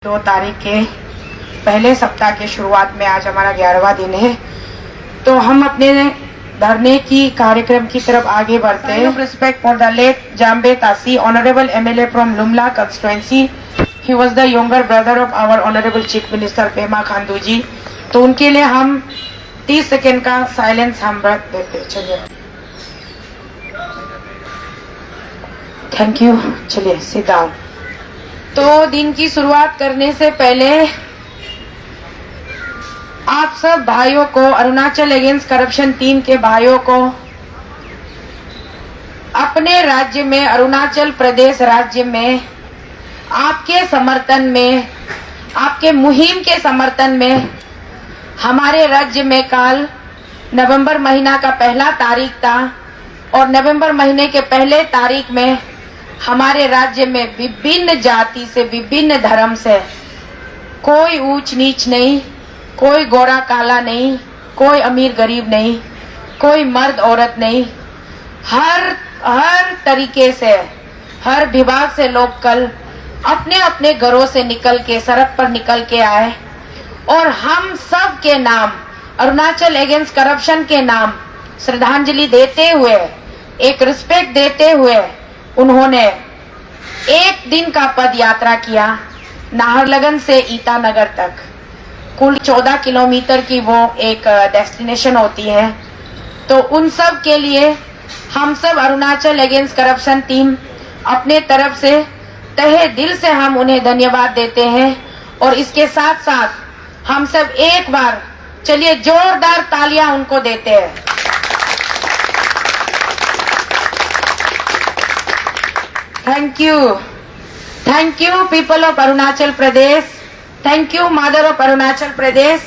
2 तारीख के पहले सप्ताह के शुरुआत में आज हमारा 11वां दिन है, तो हम अपने धरने की कार्यक्रम की तरफ आगे बढ़ते हैं। Respect for the late Jambey Tashi, honourable MLA from Lumla constituency. He was the younger brother of our honourable chief minister Pema Khandu ji. तो उनके लिए हम 30 सेकेंड का साइलेंस हम रख देते। चलिए, थैंक यू। चलिए सिट डाउन। तो दिन की शुरुआत करने से पहले आप सब भाइयों को, अरुणाचल अगेंस्ट करप्शन टीम के भाइयों को, अपने राज्य में, अरुणाचल प्रदेश राज्य में आपके समर्थन में, आपके मुहिम के समर्थन में हमारे राज्य में कल नवंबर महीना का पहला तारीख था और नवंबर महीने के पहले तारीख में हमारे राज्य में विभिन्न जाति से, विभिन्न धर्म से, कोई ऊंच नीच नहीं, कोई गोरा काला नहीं, कोई अमीर गरीब नहीं, कोई मर्द औरत नहीं, हर तरीके से, हर विभाग से लोग कल अपने अपने घरों से निकल के, सड़क पर निकल के आए और हम सब के नाम, अरुणाचल अगेंस्ट करप्शन के नाम श्रद्धांजलि देते हुए, एक रिस्पेक्ट देते हुए उन्होंने एक दिन का पद यात्रा किया नाहरलगन से ईटानगर तक। कुल 14 किलोमीटर की वो एक डेस्टिनेशन होती है। तो उन सब के लिए हम सब अरुणाचल अगेंस्ट करप्शन टीम अपने तरफ से तहे दिल से हम उन्हें धन्यवाद देते हैं। और इसके साथ साथ हम सब एक बार चलिए जोरदार तालियां उनको देते हैं। Thank you people of Arunachal Pradesh. Thank you mother of Arunachal Pradesh.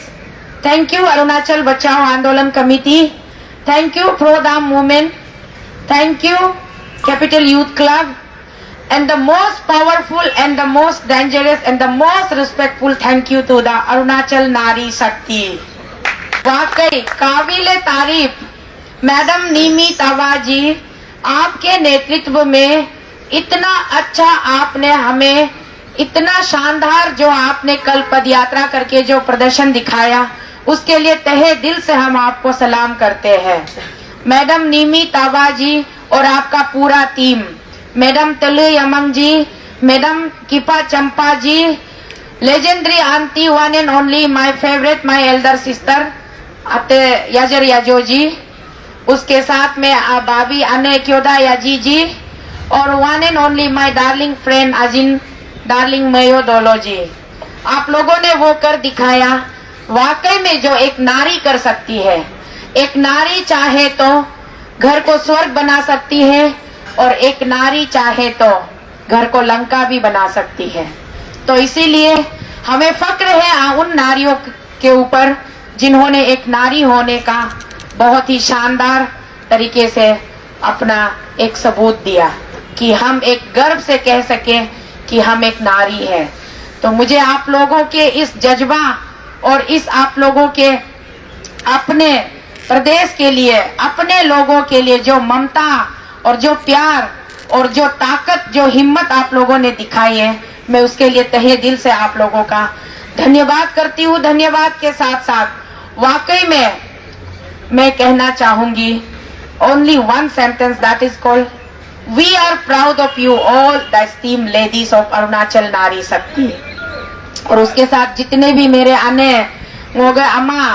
Thank you Arunachal Bachao Andolan Committee. Thank you Prodam Movement. Thank you Capital Youth Club. And the most powerful and the most dangerous and the most respectful thank you to the Arunachal Nari Shakti. वाकई काबिले तारीफ madam नीमी तावा जी, आपके नेतृत्व में इतना अच्छा आपने हमें, इतना शानदार जो आपने कल पदयात्रा करके जो प्रदर्शन दिखाया, उसके लिए तहे दिल से हम आपको सलाम करते हैं। मैडम नीमी तावा जी और आपका पूरा team, madam Talu Yamang ji, madam Kipa Champa ji, legendary aunty one and only my favourite, my elder sister Ate Yajar Yajo जी, उसके साथ में बाबी अने क्योदा याजी जी और one and only my darling friend Ajin darling Mayo Dolo जी। आप लोगों ने वो कर दिखाया वाकई में जो एक नारी कर सकती है। एक नारी चाहे तो घर को स्वर्ग बना सकती है और एक नारी चाहे तो घर को लंका भी बना सकती है। तो इसीलिए हमें फक्र है उन नारियों के ऊपर जिन्होंने एक नारी होने का बहुत ही शानदार तरीके से अपना एक सबूत दिया कि हम एक गर्व से कह सके कि हम एक नारी है। तो मुझे आप लोगों के इस जज्बा और इस आप लोगों के अपने प्रदेश के लिए, अपने लोगों के लिए जो ममता और जो प्यार और जो ताकत, जो हिम्मत आप लोगों ने दिखाई है, मैं उसके लिए तहे दिल से आप लोगों का धन्यवाद करती हूँ। धन्यवाद के साथ साथ वाकई में मैं कहना चाहूंगी only one sentence, that is called we are proud of you all the esteemed ladies of Arunachal Nari Shakti. और उसके साथ जितने भी मेरे अन्य हो गए, अम्मा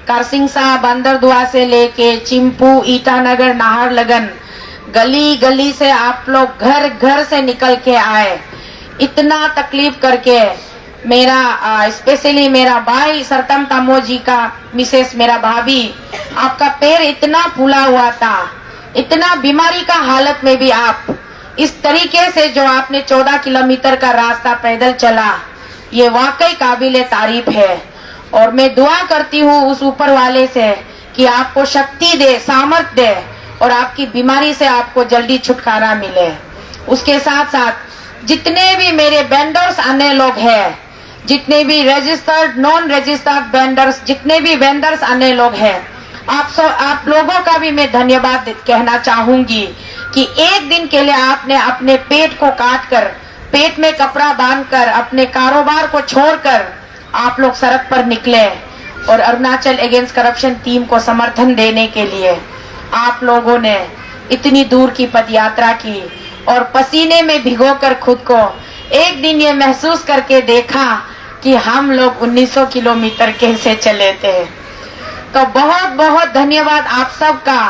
कारसिंग साहब, बंदरदुआ से लेके चिंपू, ईटानगर, नाहरलगन, गली गली से आप लोग घर घर से निकल के आए, इतना तकलीफ करके। मेरा स्पेशली मेरा भाई सरतम तमो जी का मिसेस, मेरा भाभी, आपका पैर इतना फूला हुआ था, इतना बीमारी का हालत में भी आप इस तरीके से जो आपने 14 किलोमीटर का रास्ता पैदल चला, ये वाकई काबिले तारीफ है। और मैं दुआ करती हूँ उस ऊपर वाले से कि आपको शक्ति दे, सामर्थ दे और आपकी बीमारी से आपको जल्दी छुटकारा मिले। उसके साथ साथ जितने भी मेरे वेंडर्स आने लोग हैं, जितने भी रजिस्टर्ड, नॉन रजिस्टर्ड वेंडर्स, जितने भी वेंडर्स आने लोग हैं, आप लोगों का भी मैं धन्यवाद कहना चाहूंगी कि एक दिन के लिए आपने अपने पेट को काट कर पेट में कपड़ा बांधकर अपने कारोबार को छोड़कर आप लोग सड़क पर निकले और अरुणाचल अगेंस्ट करप्शन टीम को समर्थन देने के लिए आप लोगों ने इतनी दूर की पदयात्रा की और पसीने में भिगोकर खुद को एक दिन ये महसूस करके देखा कि हम लोग 1900 किलोमीटर कैसे चले थे। तो बहुत बहुत धन्यवाद आप सबका।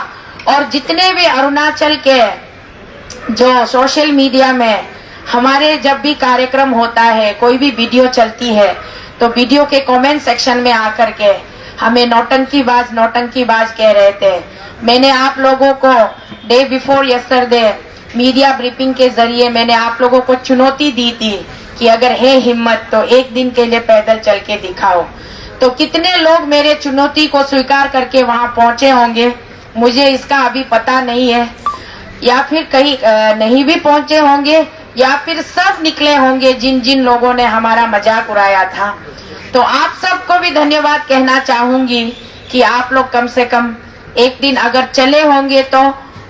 और जितने भी अरुणाचल के जो सोशल मीडिया में हमारे जब भी कार्यक्रम होता है, कोई भी वीडियो चलती है, तो वीडियो के कमेंट सेक्शन में आकर के हमें नौटंकीबाज कह रहे थे। मैंने आप लोगों को day before yesterday media briefing के जरिए मैंने आप लोगों को चुनौती दी थी कि अगर है हिम्मत तो एक दिन के लिए पैदल चल के दिखाओ। तो कितने लोग मेरे चुनौती को स्वीकार करके वहां पहुंचे होंगे मुझे इसका अभी पता नहीं है, या फिर कहीं नहीं भी पहुंचे होंगे, या फिर सब निकले होंगे जिन जिन लोगों ने हमारा मजाक उड़ाया था। तो आप सबको भी धन्यवाद कहना चाहूंगी कि आप लोग कम से कम एक दिन अगर चले होंगे तो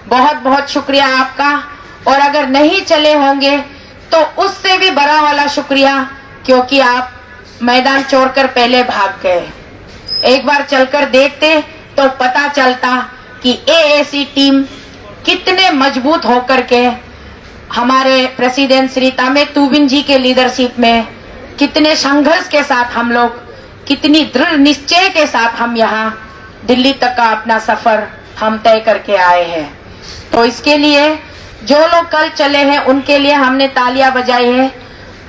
बहुत बहुत शुक्रिया आपका, और अगर नहीं चले होंगे तो उससे भी बड़ा वाला शुक्रिया, क्योंकि आप मैदान छोड़कर पहले भाग गए। एक बार चलकर देखते तो पता चलता कि एएसी टीम कितने मजबूत होकर के हमारे प्रेसिडेंट श्री तामे तुबिन जी के लीडरशिप में कितने संघर्ष के साथ हम लोग, कितनी दृढ़ निश्चय के साथ हम यहाँ दिल्ली तक का अपना सफर हम तय करके आए हैं। तो इसके लिए जो लोग कल चले हैं उनके लिए हमने तालियां बजाई है।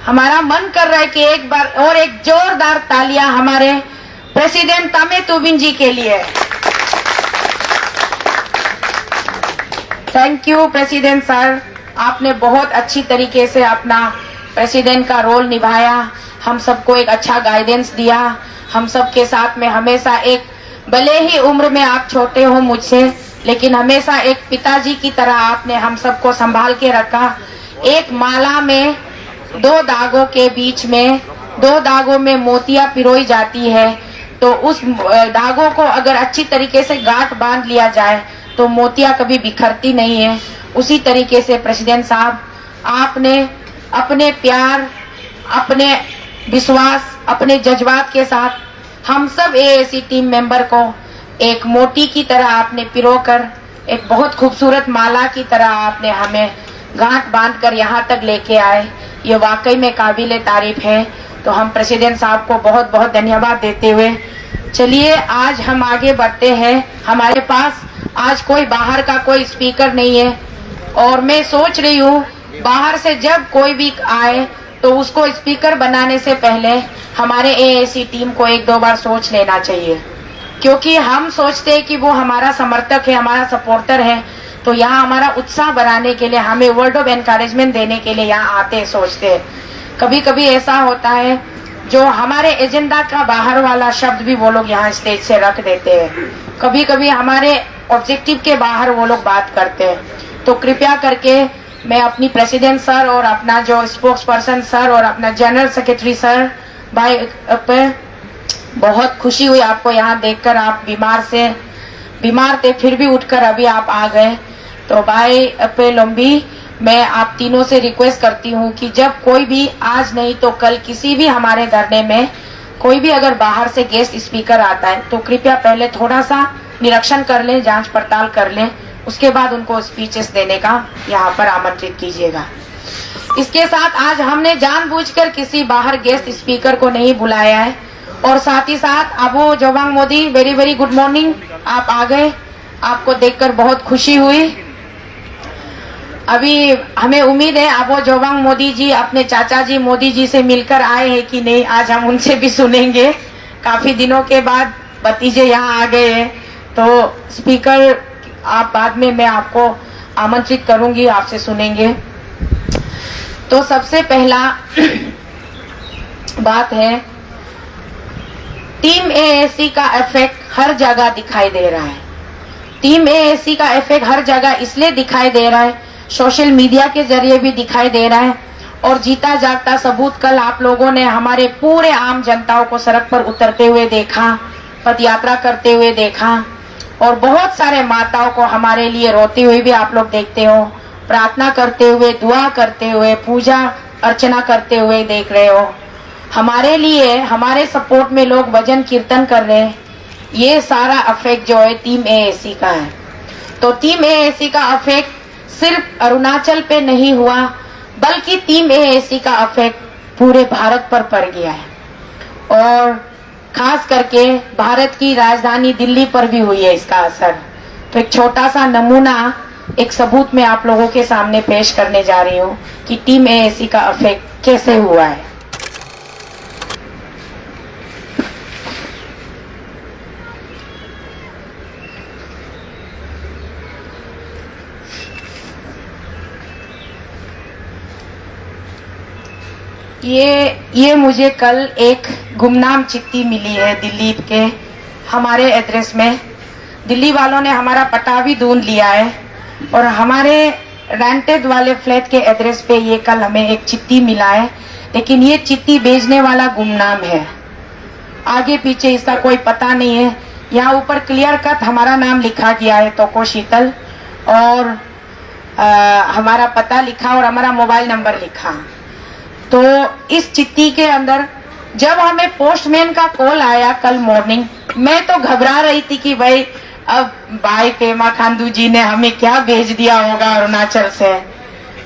हमारा मन कर रहा है कि एक बार और एक जोरदार तालियां हमारे प्रेसिडेंट तामे तुबिन जी के लिए। थैंक यू प्रेसिडेंट सर, आपने बहुत अच्छी तरीके से अपना प्रेसिडेंट का रोल निभाया, हम सबको एक अच्छा गाइडेंस दिया। हम सबके साथ में हमेशा एक, भले ही उम्र में आप छोटे हो मुझसे, लेकिन हमेशा एक पिताजी की तरह आपने हम सबको संभाल के रखा। एक माला में 2 धागों के बीच में 2 धागों में मोतियां पिरोई जाती है, तो उस धागों को अगर अच्छी तरीके से गांठ बांध लिया जाए तो मोतियां कभी बिखरती नहीं है। उसी तरीके से प्रेसिडेंट साहब, आपने अपने प्यार, अपने विश्वास, अपने जज्बात के साथ हम सब एएसी टीम मेंबर को एक मोती की तरह आपने पिरोकर, एक बहुत खूबसूरत माला की तरह आपने हमें गांठ बांधकर यहाँ तक लेके आए। ये वाकई में काबिले तारीफ है। तो हम प्रेसिडेंट साहब को बहुत बहुत धन्यवाद देते हुए चलिए आज हम आगे बढ़ते हैं। हमारे पास आज कोई बाहर का कोई स्पीकर नहीं है, और मैं सोच रही हूँ बाहर से जब कोई भी आए तो उसको स्पीकर बनाने से पहले हमारे एएसी टीम को 1-2 बार सोच लेना चाहिए, क्योंकि हम सोचते हैं कि वो हमारा समर्थक है, हमारा सपोर्टर है, तो यहाँ हमारा उत्साह बढ़ाने के लिए, हमें वर्ड ऑफ एनकरेजमेंट देने के लिए यहाँ आते हैं, सोचते हैं। कभी कभी ऐसा होता है जो हमारे एजेंडा का बाहर वाला शब्द भी वो लोग यहाँ स्टेज से रख देते हैं, कभी कभी हमारे ऑब्जेक्टिव के बाहर वो लोग बात करते हैं। तो कृपया करके मैं अपनी प्रेसिडेंट सर और अपना जो स्पोक्स पर्सन सर और अपना जनरल सेक्रेटरी सर भाई पे बहुत खुशी हुई आपको यहाँ देखकर। आप बीमार थे फिर भी उठकर अभी आप आ गए। तो भाई पे लंबी, मैं आप तीनों से रिक्वेस्ट करती हूँ कि जब कोई भी, आज नहीं तो कल, किसी भी हमारे धरने में कोई भी अगर बाहर से गेस्ट स्पीकर आता है तो कृपया पहले थोड़ा सा निरीक्षण कर लें, जांच पड़ताल कर लें, उसके बाद उनको स्पीचेस देने का यहाँ पर आमंत्रित कीजिएगा। इसके साथ आज हमने जानबूझकर किसी बाहर गेस्ट स्पीकर को नहीं बुलाया है। और साथ ही साथ Abo Jobang Modi, very very good morning, आप आ गए, आपको देखकर बहुत खुशी हुई। अभी हमें उम्मीद है अबो जोबांग मोदी जी अपने चाचा जी मोदी जी से मिलकर आए हैं कि नहीं, आज हम उनसे भी सुनेंगे। काफी दिनों के बाद भतीजे यहाँ आ गए हैं, तो स्पीकर आप बाद में मैं आपको आमंत्रित करूंगी, आपसे सुनेंगे। तो सबसे पहला बात है, टीम एएसी का इफेक्ट हर जगह दिखाई दे रहा है। टीम एएसी का इफेक्ट हर जगह इसलिए दिखाई दे रहा है, सोशल मीडिया के जरिए भी दिखाई दे रहा है, और जीता जागता सबूत कल आप लोगों ने हमारे पूरे आम जनताओं को सड़क पर उतरते हुए देखा, पदयात्रा करते हुए देखा, और बहुत सारे माताओं को हमारे लिए रोते हुए भी आप लोग देखते हो, प्रार्थना करते हुए, दुआ करते हुए, पूजा अर्चना करते हुए देख रहे हो। हमारे लिए, हमारे सपोर्ट में लोग भजन कीर्तन कर रहे हैं। ये सारा अफेक्ट जो है टीम एएसी का है। तो टीम एएसी का अफेक्ट सिर्फ अरुणाचल पे नहीं हुआ, बल्कि टीम एएसी का अफेक्ट पूरे भारत पर पड़ गया है और खास करके भारत की राजधानी दिल्ली पर भी हुई है इसका असर। तो एक छोटा सा नमूना, एक सबूत मैं आप लोगों के सामने पेश करने जा रही हूँ कि टीम एएसी का अफेक्ट कैसे हुआ है। ये मुझे कल एक गुमनाम चिट्ठी मिली है दिल्ली के हमारे एड्रेस में। दिल्ली वालों ने हमारा पता भी ढूंढ लिया है और हमारे रेंटेड वाले फ्लैट के एड्रेस पे ये कल हमें एक चिट्ठी मिला है, लेकिन ये चिट्ठी भेजने वाला गुमनाम है। आगे पीछे इसका कोई पता नहीं है। यहाँ ऊपर क्लियर कट हमारा नाम लिखा गया है, तोको शीतल, और हमारा पता लिखा और हमारा मोबाइल नंबर लिखा। तो इस चिट्ठी के अंदर जब हमें पोस्टमैन का कॉल आया कल मॉर्निंग, मैं तो घबरा रही थी कि भाई अब भाई पेमा खांडू जी ने हमें क्या भेज दिया होगा अरुणाचल से,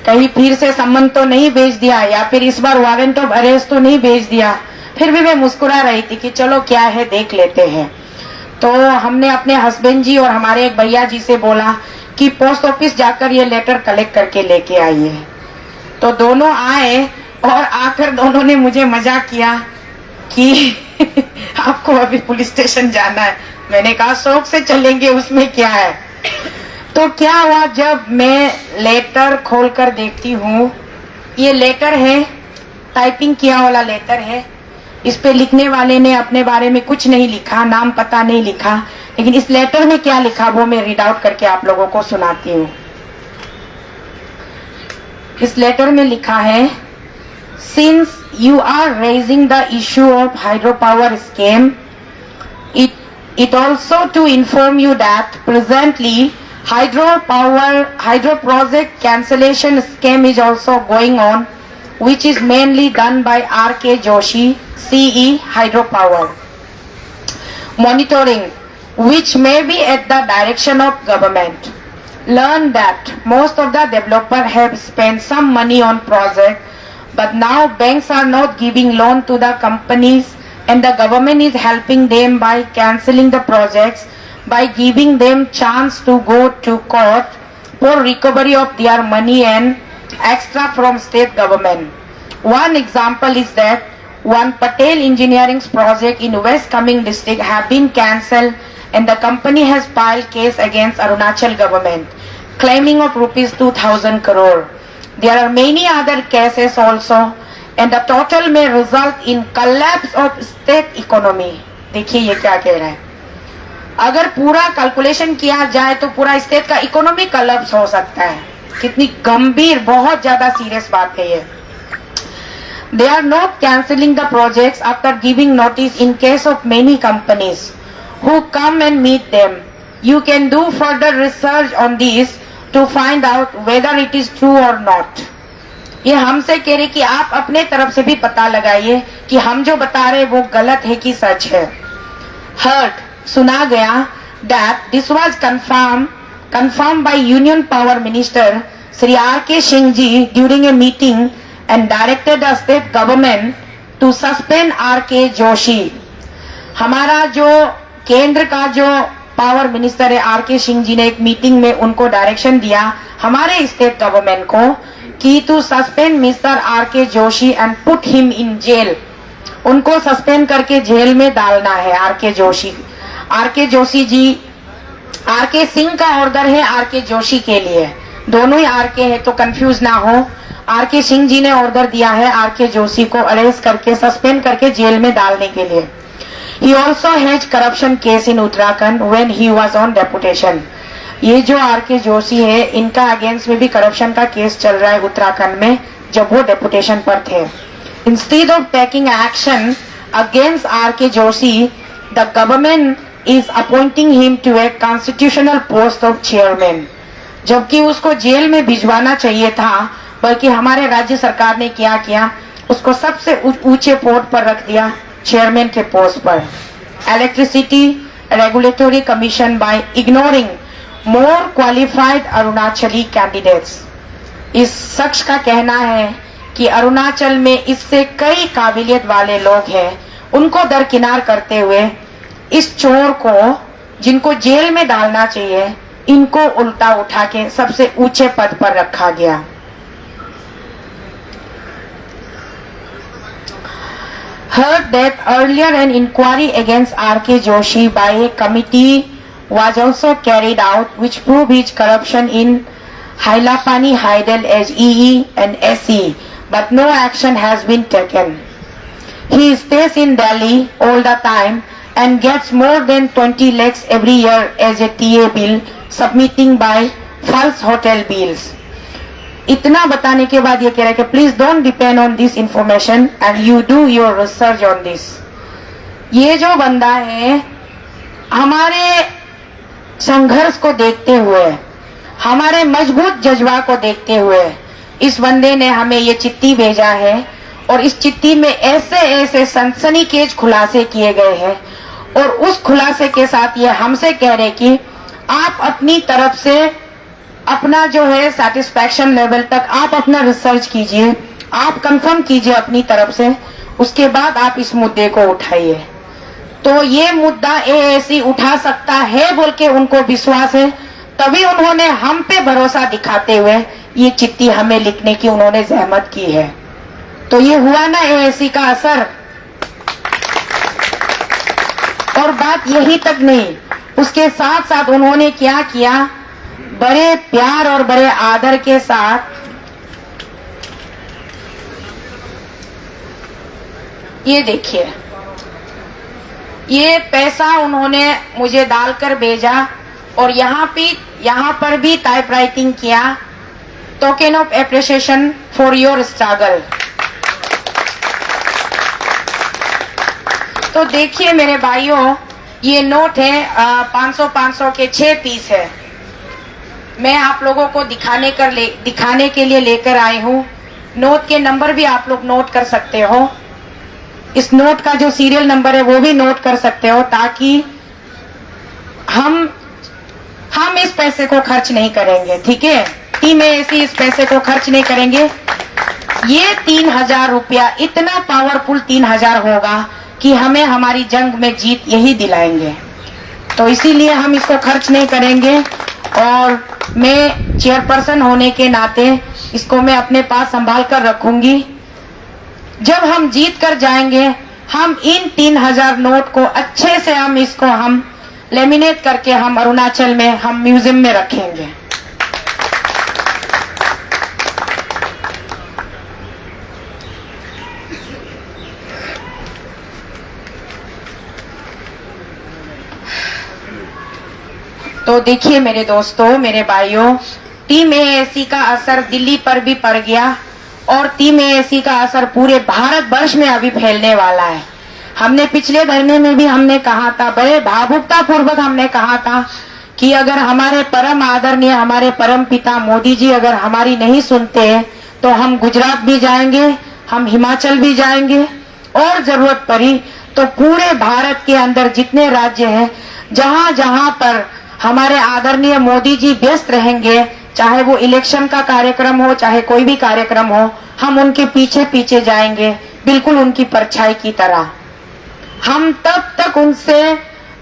कहीं फिर से सम्मन तो नहीं भेज दिया या फिर इस बार वारंट ऑफ अरेस्ट तो नहीं भेज दिया। फिर भी मैं मुस्कुरा रही थी कि चलो क्या है देख लेते हैं। तो हमने अपने हस्बैंड जी और हमारे एक भैया जी से बोला कि पोस्ट ऑफिस जाकर ये लेटर कलेक्ट करके लेके आइए। तो दोनों आए और आकर दोनों ने मुझे मजाक किया कि आपको अभी पुलिस स्टेशन जाना है। मैंने कहा शौक से चलेंगे, उसमें क्या है। तो क्या हुआ, जब मैं लेटर खोलकर देखती हूँ, ये लेटर है, टाइपिंग किया वाला लेटर है। इस पे लिखने वाले ने अपने बारे में कुछ नहीं लिखा, नाम पता नहीं लिखा, लेकिन इस लेटर में क्या लिखा वो मैं रीड आउट करके आप लोगों को सुनाती हूँ। इस लेटर में लिखा है, Since you are raising the issue of hydropower scheme, it also to inform you that presently hydro project cancellation scheme is also going on, which is mainly done by R.K. Joshi, CE Hydropower. Monitoring, which may be at the direction of government. Learn that most of the developers have spent some money on project, but now banks are not giving loan to the companies and the government is helping them by cancelling the projects, by giving them chance to go to court for recovery of their money and extra from state government. One example is that one Patel Engineering's project in West Kameng district have been cancelled and the company has filed case against Arunachal government claiming of rupees 2000 crore. There are many other cases also and the total may result in collapse of state economy. देखिए ये क्या कह रहा है, अगर पूरा calculation किया जाए तो पूरा स्टेट का इकोनॉमी कोलैप्स हो सकता है। कितनी गंभीर, बहुत ज्यादा सीरियस बात है ये। They are not cancelling the projects after giving notice in case of many companies who come and meet them. You can do further research on this to find out whether it is true or not. ये हमसे कह रहे कि आप अपने तरफ से भी पता लगाइए कि हम जो बता रहे वो गलत है कि सच है। Heard, सुना गया, that this was confirmed by Union Power Minister Sri R.K. Singh ji during a meeting and directed the state government to suspend R.K. Joshi. हमारा जो केंद्र का जो पावर मिनिस्टर है आर.के. सिंह जी ने एक मीटिंग में उनको डायरेक्शन दिया हमारे स्टेट गवर्नमेंट को कि to suspend mister R K. Joshi and put him in jail. उनको सस्पेंड करके जेल में डालना है R K. Joshi. R K. Joshi ji, R K. Singh का ऑर्डर है आर.के. जोशी के लिए, दोनों ही आर.के. है तो कंफ्यूज ना हो। आर.के. सिंह जी ने ऑर्डर दिया है आर.के. जोशी को अरेस्ट करके सस्पेंड करके जेल में डालने के लिए। He also has corruption case in Uttarakhand when he was on deputation. ये जो आर.के. जोशी है इनका अगेंस्ट में भी करप्शन का केस चल रहा है उत्तराखंड में जब वो डेपुटेशन पर थे। Instead of taking action against R.K. Joshi, the government is appointing him to a constitutional post of chairman. जबकि उसको जेल में भिजवाना चाहिए था, बल्कि हमारे राज्य सरकार ने क्या किया, उसको सबसे ऊंचे पोस्ट पर रख दिया, चेयरमैन के पोस्ट पर। Electricity regulatory commission by ignoring more qualified Arunachali candidates. इस शख्स का कहना है कि अरुणाचल में इससे कई काबिलियत वाले लोग हैं, उनको दरकिनार करते हुए इस चोर को, जिनको जेल में डालना चाहिए, इनको उल्टा उठा के सबसे ऊंचे पद पर रखा गया। Heard that earlier an inquiry against R.K. Joshi by a committee was also carried out, which proved his corruption in Hailapani Haidel as EE and SE, but no action has been taken. He stays in Delhi all the time and gets more than 20 lakhs every year as a TA bill, submitting by false hotel bills. इतना बताने के बाद ये कह रहा है कि please don't depend on this information and you do your research on this. ये जो बंदा है, हमारे संघर्ष को देखते हुए, हमारे मजबूत जज्बा को देखते हुए इस बंदे ने हमें ये चिट्ठी भेजा है, और इस चिट्ठी में ऐसे ऐसे सनसनीखेज खुलासे किए गए हैं, और उस खुलासे के साथ ये हमसे कह रहे कि आप अपनी तरफ से अपना जो है सेटिस्फैक्शन लेवल तक आप अपना रिसर्च कीजिए, आप कंफर्म कीजिए अपनी तरफ से, उसके बाद आप इस मुद्दे को उठाइए। तो ये मुद्दा एएसी उठा सकता है बोल के उनको विश्वास है, तभी उन्होंने हम पे भरोसा दिखाते हुए ये चिट्ठी हमें लिखने की उन्होंने जहमत की है। तो ये हुआ ना एएसी का असर। और बात यही तक नहीं, उसके साथ साथ उन्होंने क्या किया, बड़े प्यार और बड़े आदर के साथ ये देखिए, ये पैसा उन्होंने मुझे डालकर भेजा, और यहाँ पर भी टाइप राइटिंग किया, token of appreciation for your struggle. तो देखिए मेरे भाइयों, ये नोट है 500 के 6 पीस है। मैं आप लोगों को दिखाने के लिए लेकर आई हूँ। नोट के नंबर भी आप लोग नोट कर सकते हो, इस नोट का जो सीरियल नंबर है वो भी नोट कर सकते हो, ताकि हम इस पैसे को खर्च नहीं करेंगे। ठीक है, टीम ऐसी इस पैसे को खर्च नहीं करेंगे। ये 3000 रुपया इतना पावरफुल 3000 होगा कि हमें हमारी जंग में जीत यही दिलाएंगे। तो इसीलिए हम इसको खर्च नहीं करेंगे, और मैं चेयरपर्सन होने के नाते इसको मैं अपने पास संभाल कर रखूंगी। जब हम जीत कर जाएंगे, हम इन 3000 नोट को अच्छे से हम लेमिनेट करके हम अरुणाचल में हम म्यूजियम में रखेंगे। तो देखिए मेरे दोस्तों, मेरे भाइयों, टीम एएसी का असर दिल्ली पर भी पड़ गया, और टीम एएसी का असर पूरे भारत वर्ष में अभी फैलने वाला है। हमने पिछले महीने में भी हमने कहा था, बड़े भावुकता पूर्वक हमने कहा था कि अगर हमारे परम आदरणीय, हमारे परम पिता मोदी जी अगर हमारी नहीं सुनते तो हम गुजरात भी जाएंगे, हम हिमाचल भी जाएंगे, और जरूरत पड़ी तो पूरे भारत के अंदर जितने राज्य हैं, जहां जहां पर हमारे आदरणीय मोदी जी व्यस्त रहेंगे, चाहे वो इलेक्शन का कार्यक्रम हो, चाहे कोई भी कार्यक्रम हो, हम उनके पीछे पीछे जाएंगे, बिल्कुल उनकी परछाई की तरह। हम तब तक उनसे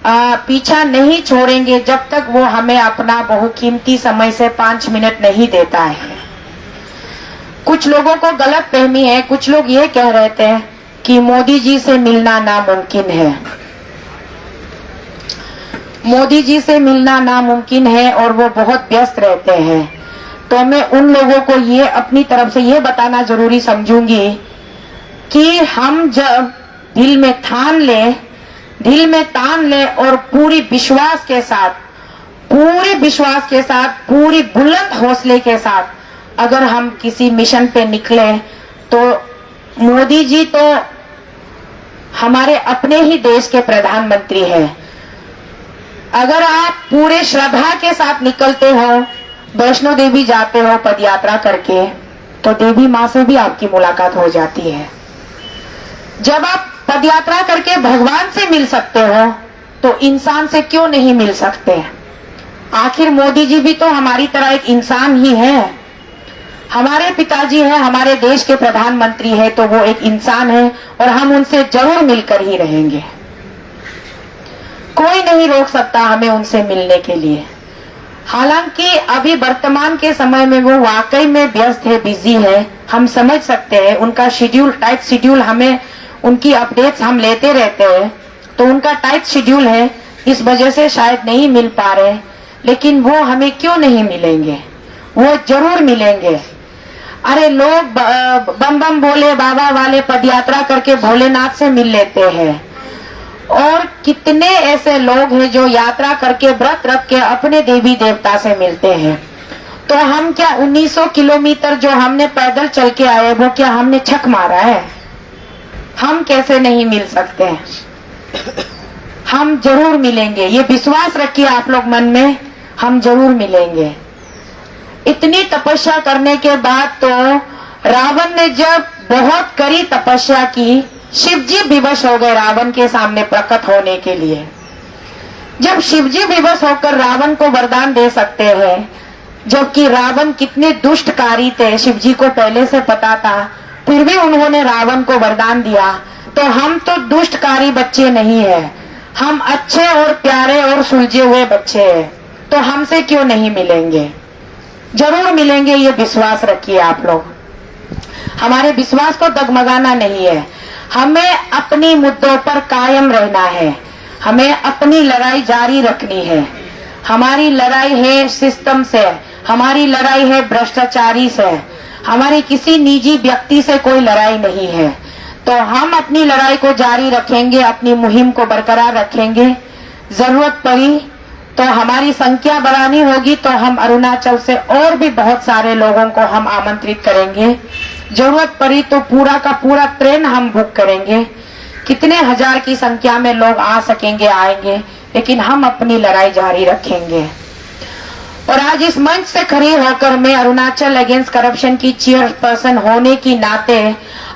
पीछा नहीं छोड़ेंगे जब तक वो हमें अपना बहुकीमती समय से 5 मिनट नहीं देता है। कुछ लोगों को गलत फहमी है, कुछ लोग ये कह रहे थे कि मोदी जी से मिलना नामुमकिन है, मोदी जी से मिलना नामुमकिन है और वो बहुत व्यस्त रहते हैं। तो मैं उन लोगों को ये अपनी तरफ से ये बताना जरूरी समझूंगी कि हम जब दिल में ठान ले और पूरी विश्वास के साथ, पूरी बुलंद हौसले के साथ अगर हम किसी मिशन पे निकले, तो मोदी जी तो हमारे अपने ही देश के प्रधानमंत्री हैं। अगर आप पूरे श्रद्धा के साथ निकलते हो, वैष्णो देवी जाते हो पदयात्रा करके, तो देवी माँ से भी आपकी मुलाकात हो जाती है। जब आप पदयात्रा करके भगवान से मिल सकते हो तो इंसान से क्यों नहीं मिल सकते? आखिर मोदी जी भी तो हमारी तरह एक इंसान ही है। हमारे पिताजी है, हमारे देश के प्रधानमंत्री है, तो वो एक इंसान है और हम उनसे जरूर मिलकर ही रहेंगे। कोई नहीं रोक सकता हमें उनसे मिलने के लिए। हालांकि अभी वर्तमान के समय में वो वाकई में व्यस्त है, बिजी है, हम समझ सकते हैं। उनका शेड्यूल, टाइट शेड्यूल, हमें उनकी अपडेट्स हम लेते रहते हैं, तो उनका टाइट शेड्यूल है, इस वजह से शायद नहीं मिल पा रहे। लेकिन वो हमें क्यों नहीं मिलेंगे? वो जरूर मिलेंगे। अरे लोग बम बम भोले बाबा वाले पदयात्रा करके भोलेनाथ से मिल लेते हैं, और कितने ऐसे लोग हैं जो यात्रा करके व्रत रख के अपने देवी देवता से मिलते हैं। तो हम क्या 1900 किलोमीटर जो हमने पैदल चल के आए, वो क्या हमने छक मारा है? हम कैसे नहीं मिल सकते हैं? हम जरूर मिलेंगे, ये विश्वास रखिए आप लोग मन में, हम जरूर मिलेंगे। इतनी तपस्या करने के बाद तो रावण ने जब बहुत कड़ी तपस्या की, शिवजी विवश हो गए रावण के सामने प्रकट होने के लिए। जब शिवजी विवश होकर रावण को वरदान दे सकते हैं, जबकि रावण कितने दुष्टकारी थे शिवजी को पहले से पता था, फिर भी उन्होंने रावण को वरदान दिया। तो हम तो दुष्टकारी बच्चे नहीं है, हम अच्छे और प्यारे और सुलझे हुए बच्चे हैं। तो हमसे क्यों नहीं मिलेंगे? जरूर मिलेंगे, ये विश्वास रखिए आप लोग। हमारे विश्वास को डगमगाना नहीं है, हमें अपनी मुद्दों पर कायम रहना है, हमें अपनी लड़ाई जारी रखनी है। हमारी लड़ाई है सिस्टम से, हमारी लड़ाई है भ्रष्टाचारी से, हमारी किसी निजी व्यक्ति से कोई लड़ाई नहीं है। तो हम अपनी लड़ाई को जारी रखेंगे, अपनी मुहिम को बरकरार रखेंगे। जरूरत पड़ी तो हमारी संख्या बढ़ानी होगी तो हम अरुणाचल से और भी बहुत सारे लोगों को हम आमंत्रित करेंगे। जरूरत पड़ी तो पूरा का पूरा ट्रेन हम बुक करेंगे। कितने हजार की संख्या में लोग आ सकेंगे, आएंगे, लेकिन हम अपनी लड़ाई जारी रखेंगे। और आज इस मंच से खड़ी होकर मैं अरुणाचल अगेंस्ट करप्शन की चेयरपर्सन होने की नाते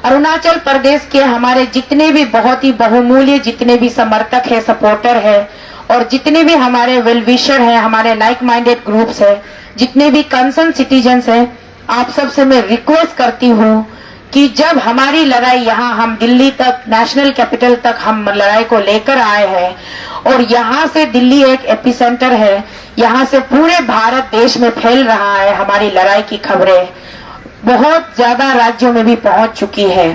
अरुणाचल प्रदेश के हमारे जितने भी बहुत ही बहुमूल्य जितने भी समर्थक है, सपोर्टर है, और जितने भी हमारे वेल विशर है, हमारे लाइक माइंडेड ग्रुप्स है, जितने भी कंसर्न सिटीजन्स है, आप सबसे मैं रिक्वेस्ट करती हूँ कि जब हमारी लड़ाई यहाँ हम दिल्ली तक, नेशनल कैपिटल तक हम लड़ाई को लेकर आए हैं, और यहाँ से दिल्ली एक एपिसेंटर है, यहाँ से पूरे भारत देश में फैल रहा है हमारी लड़ाई की खबरें, बहुत ज्यादा राज्यों में भी पहुंच चुकी है।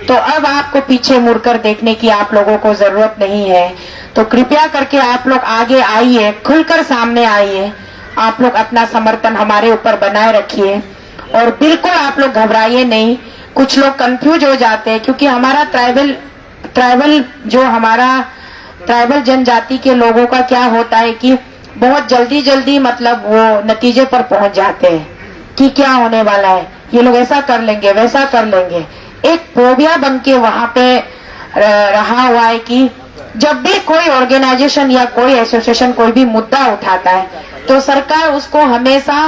तो अब आपको पीछे मुड़कर देखने की आप लोगों को जरूरत नहीं है। तो कृपया करके आप लोग आगे आइए, खुलकर सामने आइए, आप लोग अपना समर्थन हमारे ऊपर बनाए रखिए, और बिल्कुल आप लोग घबराइए नहीं। कुछ लोग कंफ्यूज हो जाते हैं क्योंकि हमारा ट्राइबल जो हमारा ट्राइबल जनजाति के लोगों का क्या होता है कि बहुत जल्दी मतलब वो नतीजे पर पहुंच जाते हैं कि क्या होने वाला है, ये लोग ऐसा कर लेंगे, वैसा कर लेंगे। एक फोबिया बन के वहां पे रहा हुआ है कि जब भी कोई ऑर्गेनाइजेशन या कोई एसोसिएशन कोई भी मुद्दा उठाता है तो सरकार उसको हमेशा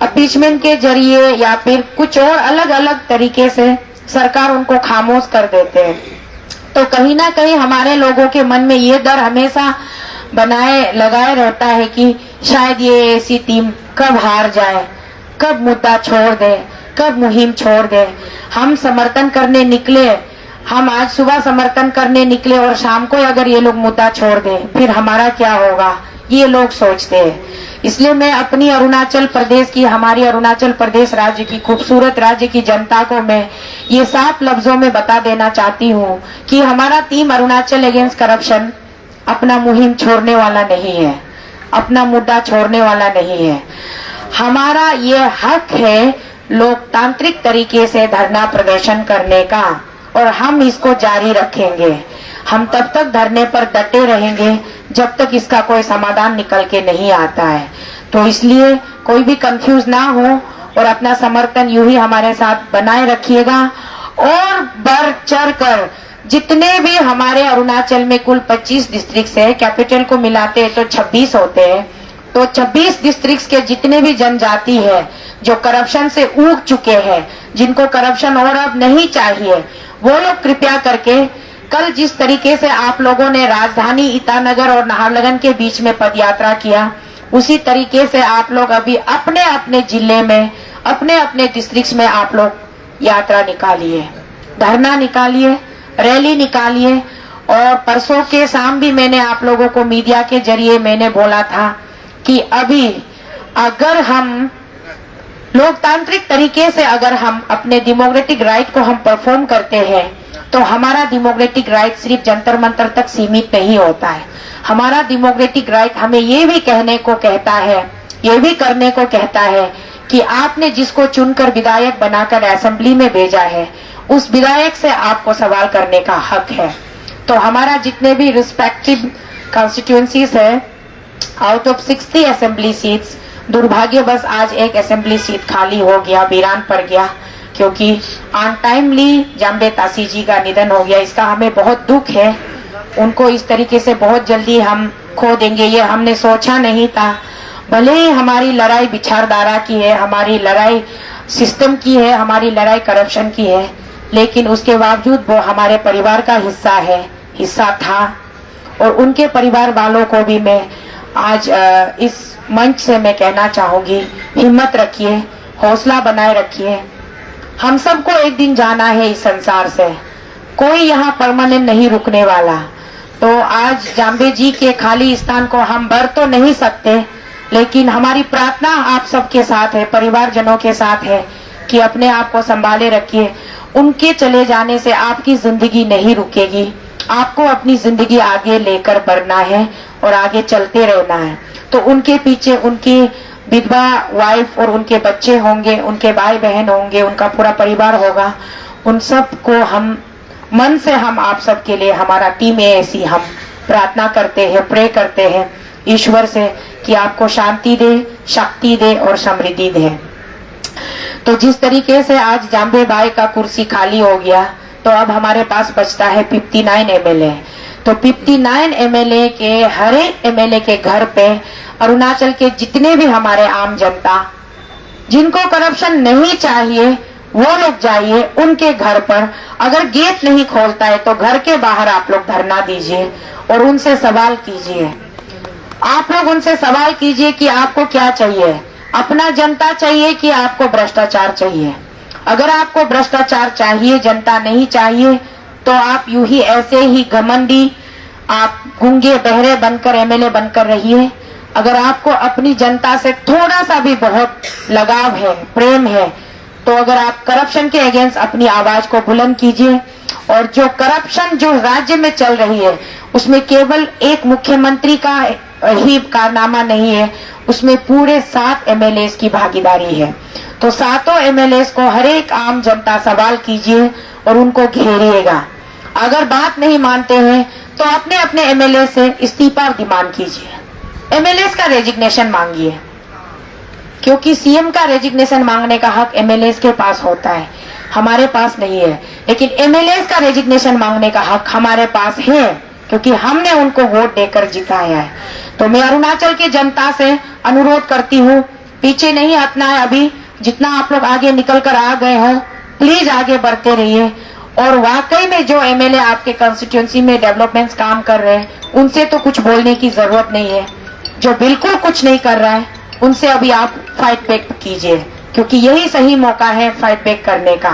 अपीचमेंट के जरिए या फिर कुछ और अलग अलग तरीके से सरकार उनको खामोश कर देते हैं। तो कहीं ना कहीं हमारे लोगों के मन में ये डर हमेशा लगाए रहता है कि शायद ये ऐसी टीम कब हार जाए, कब मुद्दा छोड़ दे, कब मुहिम छोड़ दे। हम समर्थन करने निकले, हम आज सुबह समर्थन करने निकले और शाम को अगर ये लोग मुद्दा छोड़ दे फिर हमारा क्या होगा, ये लोग सोचते हैं। इसलिए मैं अपनी अरुणाचल प्रदेश की, हमारी अरुणाचल प्रदेश राज्य की, खूबसूरत राज्य की जनता को मैं ये साफ लफ्जों में बता देना चाहती हूँ कि हमारा टीम अरुणाचल अगेंस्ट करप्शन अपना मुहिम छोड़ने वाला नहीं है, अपना मुद्दा छोड़ने वाला नहीं है। हमारा ये हक है लोकतांत्रिक तरीके से धरना प्रदर्शन करने का, और हम इसको जारी रखेंगे। हम तब तक धरने पर डटे रहेंगे जब तक इसका कोई समाधान निकल के नहीं आता है। तो इसलिए कोई भी कंफ्यूज ना हो और अपना समर्थन यूं ही हमारे साथ बनाए रखिएगा। और बढ़ चढ़ कर जितने भी हमारे अरुणाचल में कुल 25 डिस्ट्रिक्ट है, कैपिटल को मिलाते हैं तो 26 होते हैं, तो 26 डिस्ट्रिक्ट के जितने भी जनजाति है जो करप्शन से ऊब चुके हैं, जिनको करप्शन और अब नहीं चाहिए, वो लोग कृपया करके कल जिस तरीके से आप लोगों ने राजधानी ईटानगर और नाहरलगुन के बीच में पदयात्रा किया, उसी तरीके से आप लोग अभी अपने अपने जिले में, अपने अपने डिस्ट्रिक्ट में आप लोग यात्रा निकालिए, धरना निकालिए, रैली निकालिए। और परसों के शाम भी मैंने आप लोगों को मीडिया के जरिए मैंने बोला था कि अभी अगर हम लोकतांत्रिक तरीके से अगर हम अपने डेमोक्रेटिक राइट को हम परफॉर्म करते हैं तो हमारा डेमोक्रेटिक राइट सिर्फ जंतर मंतर तक सीमित नहीं होता है। हमारा डेमोक्रेटिक राइट हमें ये भी कहने को कहता है, ये भी करने को कहता है कि आपने जिसको चुनकर विधायक बनाकर असेंबली में भेजा है, उस विधायक से आपको सवाल करने का हक है। तो हमारा जितने भी रिस्पेक्टिव कॉन्स्टिट्यूएंसीज है, आउट ऑफ 60 असेंबली सीट्स, दुर्भाग्यवश आज एक असेंबली सीट खाली हो गया, वीरान पड़ गया, क्योंकि अनटाइमली जाम्बे तासी जी का निधन हो गया। इसका हमें बहुत दुख है। उनको इस तरीके से बहुत जल्दी हम खो देंगे, ये हमने सोचा नहीं था। भले ही हमारी लड़ाई विचारधारा की है, हमारी लड़ाई सिस्टम की है, हमारी लड़ाई करप्शन की है, लेकिन उसके बावजूद वो हमारे परिवार का हिस्सा था। और उनके परिवार वालों को भी मैं आज इस मंच से मैं कहना चाहूंगी, हिम्मत रखिए, हौसला बनाए रखिए। हम सबको एक दिन जाना है इस संसार से, कोई यहाँ परमानेंट नहीं रुकने वाला। तो आज जाम्बे जी के खाली स्थान को हम भर तो नहीं सकते, लेकिन हमारी प्रार्थना आप सबके साथ है, परिवारजनों के साथ है कि अपने आप को संभाले रखिए। उनके चले जाने से आपकी जिंदगी नहीं रुकेगी, आपको अपनी जिंदगी आगे लेकर बढ़ना है और आगे चलते रहना है। तो उनके पीछे उनकी विधवा वाइफ और उनके बच्चे होंगे, उनके भाई बहन होंगे, उनका पूरा परिवार होगा। उन सब को हम मन से हम आप सबके लिए, हमारा टीम ऐसी हम प्रार्थना करते हैं, प्रे करते हैं ईश्वर से कि आपको शांति दे, शक्ति दे और समृद्धि दे। तो जिस तरीके से आज जाम्बे भाई का कुर्सी खाली हो गया, तो अब हमारे पास बचता है 59 एमएलए। तो 59 एमएलए के हर एक एमएलए के घर पे अरुणाचल के जितने भी हमारे आम जनता जिनको करप्शन नहीं चाहिए, वो लोग जाइए उनके घर पर। अगर गेट नहीं खोलता है तो घर के बाहर आप लोग धरना दीजिए और उनसे सवाल कीजिए। आप लोग उनसे सवाल कीजिए कि आपको क्या चाहिए, अपना जनता चाहिए कि आपको भ्रष्टाचार चाहिए। अगर आपको भ्रष्टाचार चाहिए, जनता नहीं चाहिए, तो आप यूं ही ऐसे ही घमंडी, आप गूंगे बहरे बनकर एमएलए बनकर रहिए। अगर आपको अपनी जनता से थोड़ा सा भी बहुत लगाव है, प्रेम है, तो अगर आप करप्शन के अगेंस्ट अपनी आवाज को बुलंद कीजिए। और जो करप्शन जो राज्य में चल रही है, उसमें केवल एक मुख्यमंत्री का ही कारनामा नहीं है, उसमें पूरे 7 एमएलए की भागीदारी है। तो 7 एमएलए को हर एक आम जनता सवाल कीजिए और उनको घेरिएगा। अगर बात नहीं मानते हैं तो अपने अपने एमएलए से इस्तीफा डिमांड कीजिए, एमएलए का रेजिग्नेशन मांगिए, क्योंकि सीएम का रेजिग्नेशन मांगने का हक एमएलए के पास होता है, हमारे पास नहीं है। लेकिन एमएलए का रेजिग्नेशन मांगने का हक हमारे पास है, क्योंकि हमने उनको वोट देकर जिताया है। तो मैं अरुणाचल की जनता से अनुरोध करती हूँ, पीछे नहीं हटना है। अभी जितना आप लोग आगे निकल कर आ गए हो, प्लीज आगे बढ़ते रहिए। और वाकई में जो एमएलए आपके कंस्टिट्यूएंसी में डेवलपमेंट्स काम कर रहे हैं, उनसे तो कुछ बोलने की जरूरत नहीं है। जो बिल्कुल कुछ नहीं कर रहा है, उनसे अभी आप फाइट बैक कीजिए, क्योंकि यही सही मौका है फाइट बैक करने का।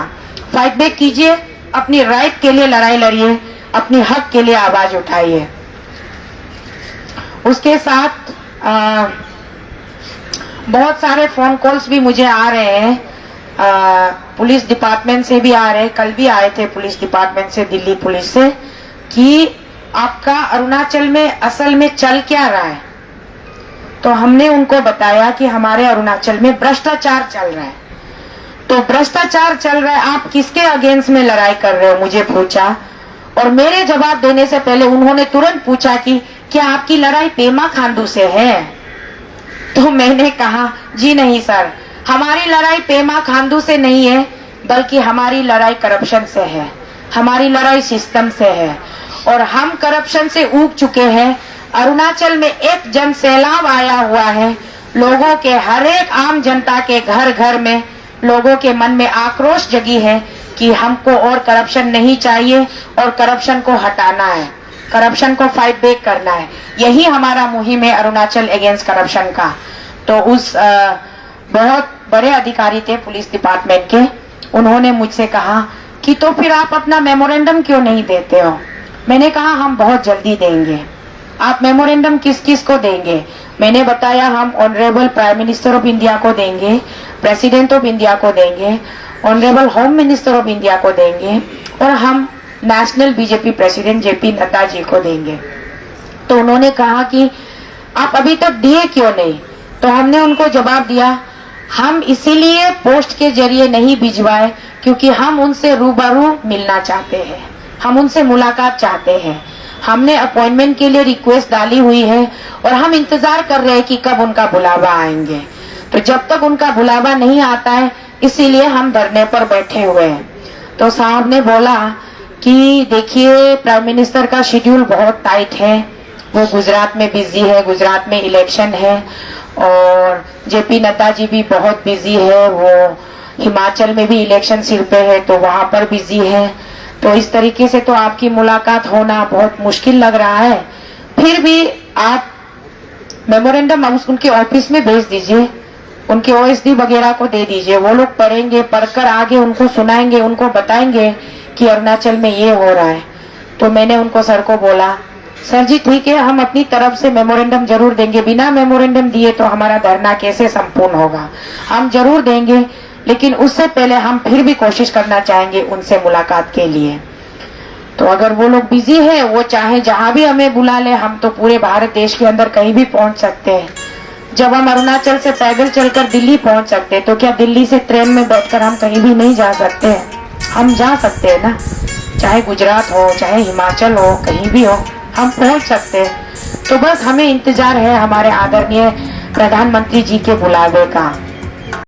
फाइट बैक कीजिए, अपनी राइट के लिए लड़ाई लड़िए, अपनी हक के लिए आवाज उठाइए। उसके साथ बहुत सारे फोन कॉल्स भी मुझे आ रहे हैं, पुलिस डिपार्टमेंट से भी आ रहे हैं, कल भी आए थे पुलिस डिपार्टमेंट से, दिल्ली पुलिस से, कि आपका अरुणाचल में असल में चल क्या रहा है। तो हमने उनको बताया कि हमारे अरुणाचल में भ्रष्टाचार चल रहा है। तो भ्रष्टाचार चल रहा है, आप किसके अगेंस्ट में लड़ाई कर रहे हो, मुझे पूछा। और मेरे जवाब देने से पहले उन्होंने तुरंत पूछा कि क्या आपकी लड़ाई पेमा खांडू से है। तो मैंने कहा जी नहीं सर, हमारी लड़ाई पेमा खांडू से नहीं है, बल्कि हमारी लड़ाई करप्शन से है, हमारी लड़ाई सिस्टम से है। और हम करप्शन से ऊब चुके हैं। अरुणाचल में एक जन सैलाब आया हुआ है, लोगों के, हर एक आम जनता के घर घर में लोगों के मन में आक्रोश जगी है कि हमको और करप्शन नहीं चाहिए और करप्शन को हटाना है, करप्शन को फाइट बैक करना है। यही हमारा मुहिम है अरुणाचल अगेंस्ट करप्शन का। तो उस बहुत बड़े अधिकारी थे पुलिस डिपार्टमेंट के, उन्होंने मुझसे कहा कि तो फिर आप अपना मेमोरेंडम क्यों नहीं देते हो। मैंने कहा हम बहुत जल्दी देंगे। आप मेमोरेंडम किस किस को देंगे? मैंने बताया हम honourable prime minister of India को देंगे, प्रेसिडेंट ऑफ इंडिया को देंगे, honourable home minister of India को देंगे और हम national BJP president JP Nadda ji को देंगे। तो उन्होंने कहा कि आप अभी तक दिए क्यों नहीं? तो हमने उनको जवाब दिया, हम इसीलिए पोस्ट के जरिए नहीं भिजवाए क्योंकि हम उनसे रूबरू मिलना चाहते हैं, हम उनसे मुलाकात चाहते हैं। हमने अपॉइंटमेंट के लिए रिक्वेस्ट डाली हुई है और हम इंतजार कर रहे हैं कि कब उनका बुलावा आएंगे। तो जब तक उनका बुलावा नहीं आता है इसीलिए हम धरने पर बैठे हुए हैं। तो साहब ने बोला कि देखिए प्राइम मिनिस्टर का शेड्यूल बहुत टाइट है, वो गुजरात में बिजी है, गुजरात में इलेक्शन है, और जेपी नड्डा जी भी बहुत बिजी है, वो हिमाचल में भी इलेक्शन सिर पे है तो वहां पर बिजी है। तो इस तरीके से तो आपकी मुलाकात होना बहुत मुश्किल लग रहा है। फिर भी आप मेमोरेंडम उनके ऑफिस में भेज दीजिए, उनके ओएसडी वगैरह को दे दीजिए, वो लोग पढ़ेंगे, पढ़कर आगे उनको सुनाएंगे, उनको बताएंगे कि अरुणाचल में ये हो रहा है। तो मैंने उनको सर को बोला, सर जी ठीक है, हम अपनी तरफ से मेमोरेंडम जरूर देंगे, बिना मेमोरेंडम दिए तो हमारा धरना कैसे संपूर्ण होगा, हम जरूर देंगे, लेकिन उससे पहले हम फिर भी कोशिश करना चाहेंगे उनसे मुलाकात के लिए। तो अगर वो लोग बिजी है, वो चाहे जहां भी हमें बुला ले, हम तो पूरे भारत देश के अंदर कहीं भी पहुंच सकते हैं। जब हम अरुणाचल से पैदल चलकर दिल्ली पहुंच सकते हैं, तो क्या दिल्ली से ट्रेन में बैठकर हम कहीं भी नहीं जा सकते हैं? हम जा सकते हैं ना, चाहे गुजरात हो, चाहे हिमाचल हो, कहीं भी हो हम पहुंच सकते हैं। तो बस हमें इंतजार है हमारे आदरणीय प्रधानमंत्री जी के बुलावे का।